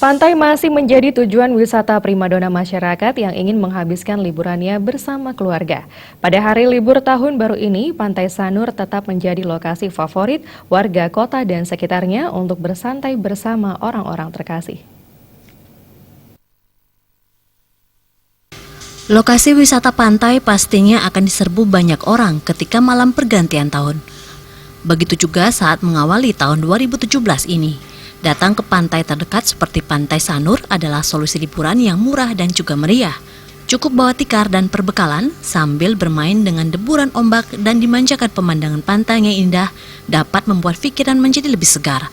Pantai masih menjadi tujuan wisata primadona masyarakat yang ingin menghabiskan liburannya bersama keluarga. Pada hari libur tahun baru ini, Pantai Sanur tetap menjadi lokasi favorit warga kota dan sekitarnya untuk bersantai bersama orang-orang terkasih. Lokasi wisata pantai pastinya akan diserbu banyak orang ketika malam pergantian tahun. Begitu juga saat mengawali tahun 2017 ini. Datang ke pantai terdekat seperti Pantai Sanur adalah solusi liburan yang murah dan juga meriah. Cukup bawa tikar dan perbekalan sambil bermain dengan deburan ombak dan dimanjakan pemandangan pantai yang indah dapat membuat pikiran menjadi lebih segar.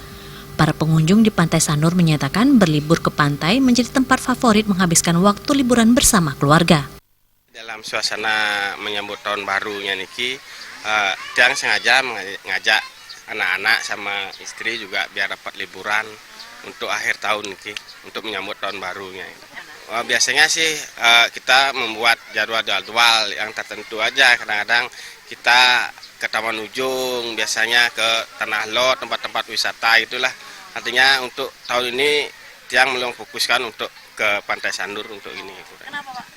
Para pengunjung di Pantai Sanur menyatakan berlibur ke pantai menjadi tempat favorit menghabiskan waktu liburan bersama keluarga. Dalam suasana menyambut tahun barunya niki, Tiang sengaja ngajak anak-anak sama istri juga biar dapat liburan untuk akhir tahun niki, untuk menyambut tahun barunya. Biasanya sih kita membuat jadwal-jadwal yang tertentu aja. Kadang-kadang kita ke Taman Ujung, biasanya ke Tanah Lot, tempat-tempat wisata itulah. Artinya untuk tahun ini Tiang belum fokuskan untuk ke Pantai Sanur untuk ini. Kenapa, Pak?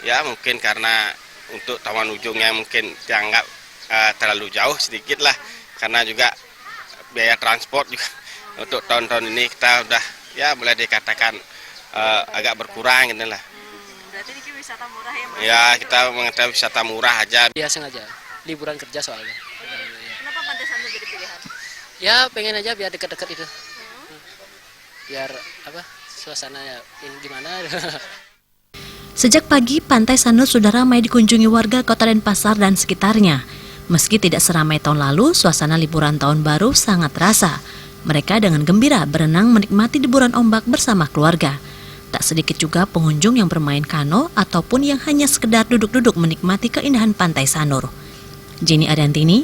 Ya mungkin karena untuk Taman Ujungnya mungkin dianggap terlalu jauh sedikit lah. Karena juga biaya transport juga untuk tahun-tahun ini kita udah ya boleh dikatakan agak berkurang gitu lah. Berarti ini wisata murah ya, Mas? Ya kita mengetahui wisata murah aja. Biasa aja, liburan kerja soalnya. Kenapa Pantai Sanur jadi pilihan? Ya pengen aja biar dekat-dekat itu. Biar suasananya ini gimana. Sejak pagi, Pantai Sanur sudah ramai dikunjungi warga Kota Denpasar dan sekitarnya. Meski tidak seramai tahun lalu, suasana liburan tahun baru sangat terasa. Mereka dengan gembira berenang menikmati deburan ombak bersama keluarga. Tak sedikit juga pengunjung yang bermain kano ataupun yang hanya sekedar duduk-duduk menikmati keindahan Pantai Sanur. Jenny Adantini,